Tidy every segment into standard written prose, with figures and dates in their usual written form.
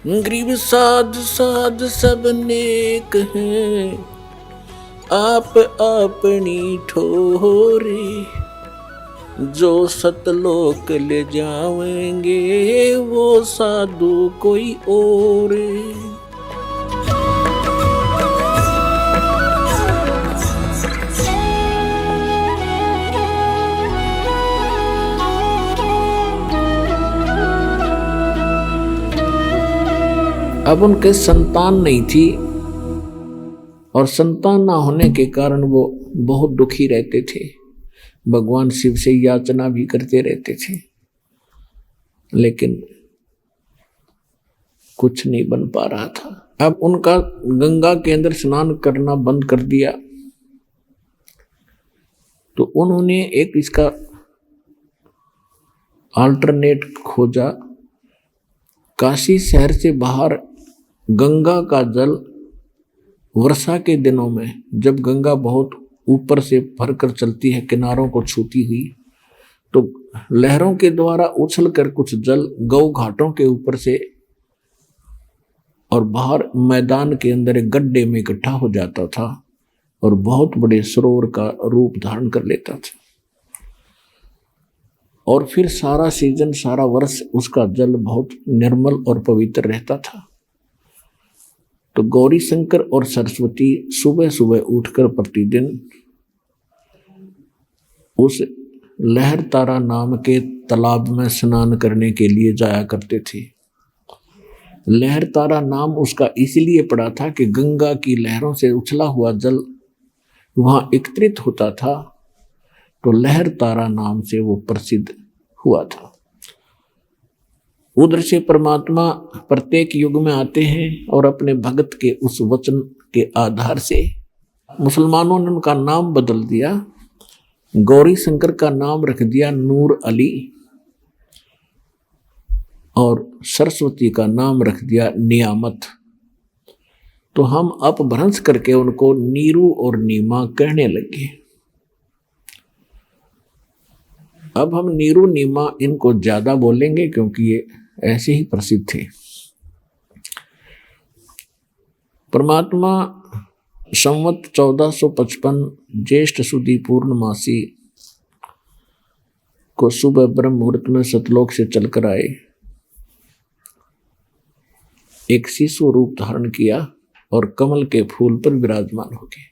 गरीब साध साध सब नेक हैं, आप अपनी ठोरे, जो सतलोक ले जावेंगे वो साधु कोई और। अब उनके संतान नहीं थी और संतान ना होने के कारण वो बहुत दुखी रहते थे। भगवान शिव से याचना भी करते रहते थे, लेकिन कुछ नहीं बन पा रहा था। अब उनका गंगा के अंदर स्नान करना बंद कर दिया, तो उन्होंने एक इसका अल्टरनेट खोजा। काशी शहर से बाहर गंगा का जल वर्षा के दिनों में, जब गंगा बहुत ऊपर से भरकर चलती है, किनारों को छूती हुई, तो लहरों के द्वारा उछलकर कुछ जल गौ घाटों के ऊपर से और बाहर मैदान के अंदर एक गड्ढे में इकट्ठा हो जाता था और बहुत बड़े सरोवर का रूप धारण कर लेता था। और फिर सारा सीजन, सारा वर्ष उसका जल बहुत निर्मल और पवित्र रहता था। तो गौरी शंकर और सरस्वती सुबह सुबह उठकर प्रतिदिन उस लहर तारा नाम के तालाब में स्नान करने के लिए जाया करते थे। लहर तारा नाम उसका इसलिए पड़ा था कि गंगा की लहरों से उछला हुआ जल वहां एकत्रित होता था, तो लहर तारा नाम से वो प्रसिद्ध हुआ था। उधर से परमात्मा प्रत्येक युग में आते हैं और अपने भगत के उस वचन के आधार से मुसलमानों ने उनका नाम बदल दिया। गौरी शंकर का नाम रख दिया नूर अली और सरस्वती का नाम रख दिया नियामत। तो हम अपभ्रंश करके उनको नीरू और नीमा कहने लगे। अब हम नीरू नीमा इनको ज्यादा बोलेंगे क्योंकि ये ऐसे ही प्रसिद्ध थे। परमात्मा संवत 1455 ज्येष्ठ सुदी पूर्णमासी को सुबह ब्रह्म मुहूर्त में सतलोक से चलकर आए। एक शिशु रूप धारण किया और कमल के फूल पर विराजमान हो गए।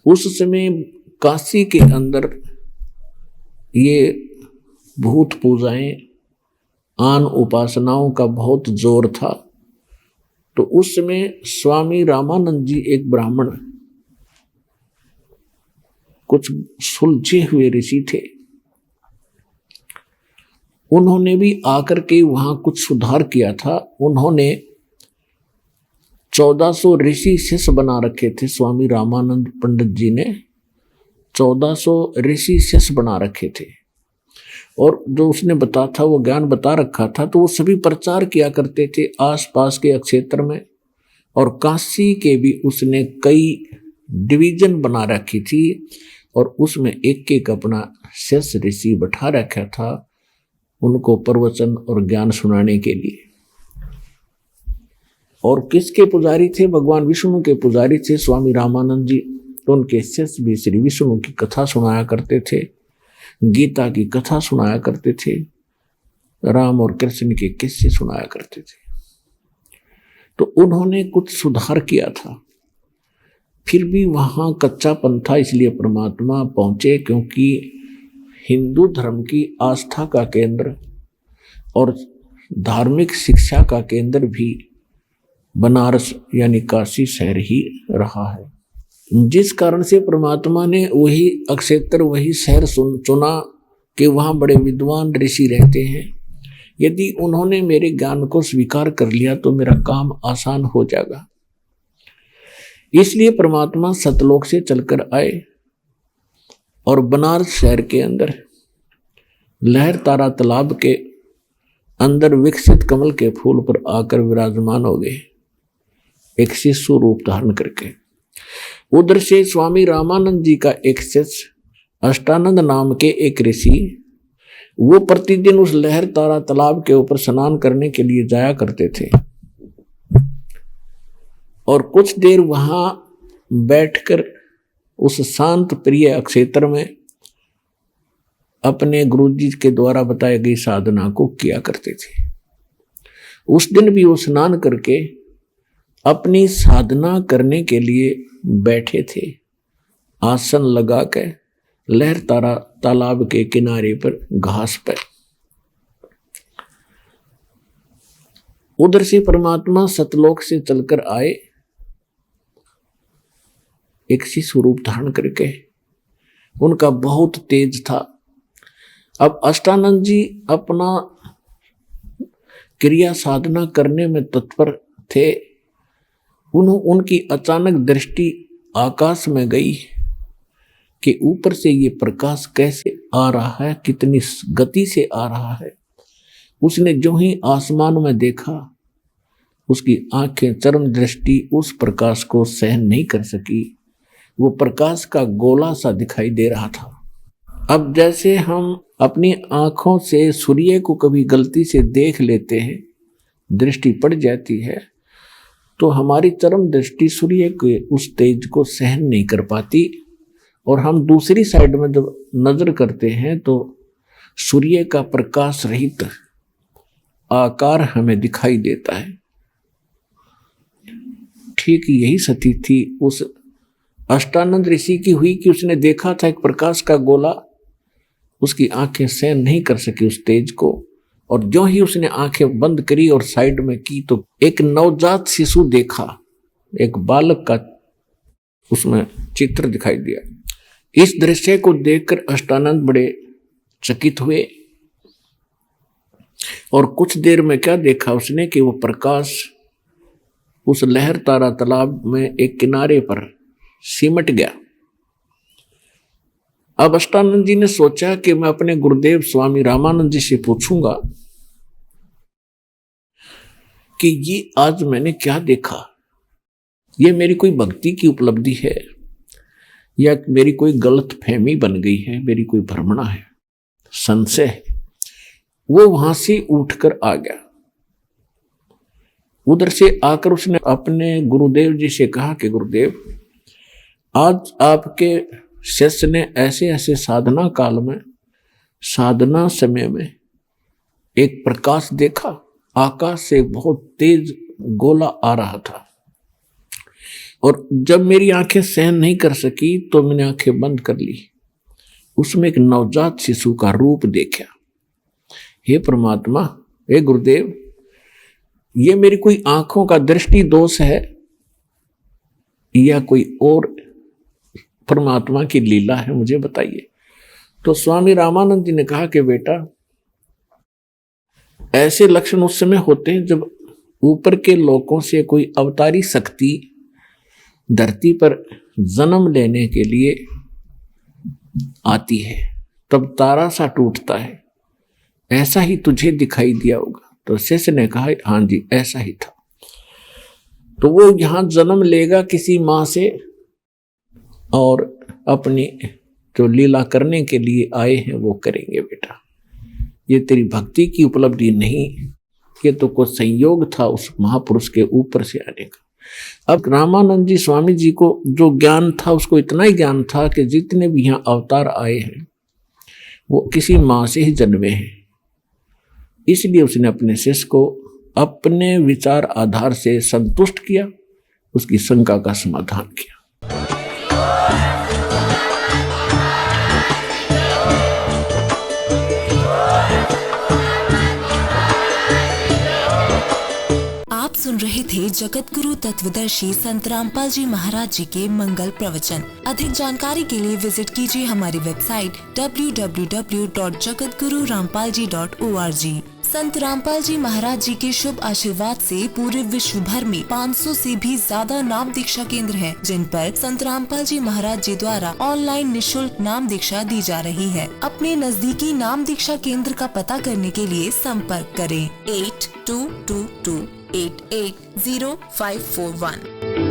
उस समय काशी के अंदर ये भूत पूजाएं, आन उपासनाओं का बहुत जोर था। तो उस समय स्वामी रामानंद जी एक ब्राह्मण, कुछ सुलझे हुए ऋषि थे। उन्होंने भी आकर के वहां कुछ सुधार किया था। उन्होंने 1400 ऋषि शिष्य बना रखे थे। स्वामी रामानंद पंडित जी ने 1400 ऋषि शिष्य बना रखे थे और जो उसने बता था, वो ज्ञान बता रखा था, तो वो सभी प्रचार किया करते थे आसपास के क्षेत्र में। और काशी के भी उसने कई डिवीजन बना रखी थी और उसमें एक एक अपना शिष्य ऋषि बैठा रखा था उनको प्रवचन और ज्ञान सुनाने के लिए। और किसके पुजारी थे? भगवान विष्णु के पुजारी थे स्वामी रामानंद जी। तो उनके शिष्य भी श्री विष्णु की कथा सुनाया करते थे, गीता की कथा सुनाया करते थे, राम और कृष्ण के किस्से सुनाया करते थे। तो उन्होंने कुछ सुधार किया था। फिर भी वहां कच्चापन था, इसलिए परमात्मा पहुंचे, क्योंकि हिंदू धर्म की आस्था का केंद्र और धार्मिक शिक्षा का केंद्र भी बनारस यानी काशी शहर ही रहा है। जिस कारण से परमात्मा ने वही क्षेत्र, वही शहर चुना कि वहाँ बड़े विद्वान ऋषि रहते हैं। यदि उन्होंने मेरे ज्ञान को स्वीकार कर लिया तो मेरा काम आसान हो जाएगा। इसलिए परमात्मा सतलोक से चलकर आए और बनारस शहर के अंदर लहर तारा तालाब के अंदर विकसित कमल के फूल पर आकर विराजमान हो गए, एक शिशु रूप धारण करके। उधर से स्वामी रामानंद जी का एक शिष्य अष्टानंद नाम के एक ऋषि, वो प्रतिदिन उस लहर तारा तालाब के ऊपर स्नान करने के लिए जाया करते थे और कुछ देर वहां बैठकर उस शांत प्रिय अक्षेत्र में अपने गुरुजी के द्वारा बताई गई साधना को किया करते थे। उस दिन भी वो स्नान करके अपनी साधना करने के लिए बैठे थे, आसन लगा के लहर तारा तालाब के किनारे पर घास पर। उधर से परमात्मा सतलोक से चलकर आए, एक सी स्वरूप धारण करके। उनका बहुत तेज था। अब अष्टानंद जी अपना क्रिया साधना करने में तत्पर थे। उनकी अचानक दृष्टि आकाश में गई कि ऊपर से ये प्रकाश कैसे आ रहा है, कितनी गति से आ रहा है। उसने जो ही आसमान में देखा, उसकी आंखें चरम दृष्टि उस प्रकाश को सहन नहीं कर सकी। वो प्रकाश का गोला सा दिखाई दे रहा था। अब जैसे हम अपनी आंखों से सूर्य को कभी गलती से देख लेते हैं, दृष्टि पड़ जाती है, तो हमारी चरम दृष्टि सूर्य के उस तेज को सहन नहीं कर पाती और हम दूसरी साइड में जब नजर करते हैं तो सूर्य का प्रकाश रहित आकार हमें दिखाई देता है। ठीक यही स्थिति थी उस अष्टानंद ऋषि की हुई कि उसने देखा था एक प्रकाश का गोला, उसकी आंखें सहन नहीं कर सकी उस तेज को, और जो ही उसने आंखें बंद करी और साइड में की तो एक नवजात शिशु देखा, एक बालक का उसमें चित्र दिखाई दिया। इस दृश्य को देखकर अष्टानंद बड़े चकित हुए और कुछ देर में क्या देखा उसने कि वो प्रकाश उस लहर तारा तालाब में एक किनारे पर सिमट गया। अब अष्टानंद जी ने सोचा कि मैं अपने गुरुदेव स्वामी रामानंद जी से पूछूंगा कि ये आज मैंने क्या देखा, ये मेरी कोई भक्ति की उपलब्धि है या मेरी कोई गलत फहमी बन गई है, मेरी कोई भ्रमणा है, संशय है। वो वहां से उठकर आ गया। उधर से आकर उसने अपने गुरुदेव जी से कहा कि गुरुदेव, आज आपके शिष्य ने ऐसे ऐसे साधना काल में, साधना समय में एक प्रकाश देखा, आकाश से बहुत तेज गोला आ रहा था, और जब मेरी आंखें सहन नहीं कर सकी तो मैंने आंखें बंद कर ली। उसमें एक नवजात शिशु का रूप देखा। हे परमात्मा, हे गुरुदेव, ये मेरी कोई आंखों का दृष्टि दोष है या कोई और परमात्मा की लीला है, मुझे बताइए। तो स्वामी रामानंद जी ने कहा कि बेटा, ऐसे लक्षण उस समय होते हैं जब ऊपर के लोकों से कोई अवतारी शक्ति धरती पर जन्म लेने के लिए आती है, तब तारा सा टूटता है। ऐसा ही तुझे दिखाई दिया होगा। तो शिष्य ने कहा हाँ जी, ऐसा ही था। तो वो यहां जन्म लेगा किसी मां से और अपनी जो लीला करने के लिए आए हैं वो करेंगे। बेटा, ये तेरी भक्ति की उपलब्धि नहीं, ये तो कोई संयोग था उस महापुरुष के ऊपर से आने का। अब रामानंद जी स्वामी जी को जो ज्ञान था, उसको इतना ही ज्ञान था कि जितने भी यहाँ अवतार आए हैं वो किसी माँ से ही जन्मे हैं। इसलिए उसने अपने शिष्य को अपने विचार आधार से संतुष्ट किया, उसकी शंका का समाधान किया। आप सुन रहे थे जगत गुरु तत्वदर्शी संत रामपाल जी महाराज जी के मंगल प्रवचन। अधिक जानकारी के लिए विजिट कीजिए हमारी वेबसाइट www.jagatgururampalji.org। संत रामपाल जी महाराज जी के शुभ आशीर्वाद से पूरे विश्व भर में 500 से भी ज्यादा नाम दीक्षा केंद्र हैं, जिन पर संत रामपाल जी महाराज जी द्वारा ऑनलाइन निशुल्क नाम दीक्षा दी जा रही है। अपने नजदीकी नाम दीक्षा केंद्र का पता करने के लिए संपर्क करें 8222880541।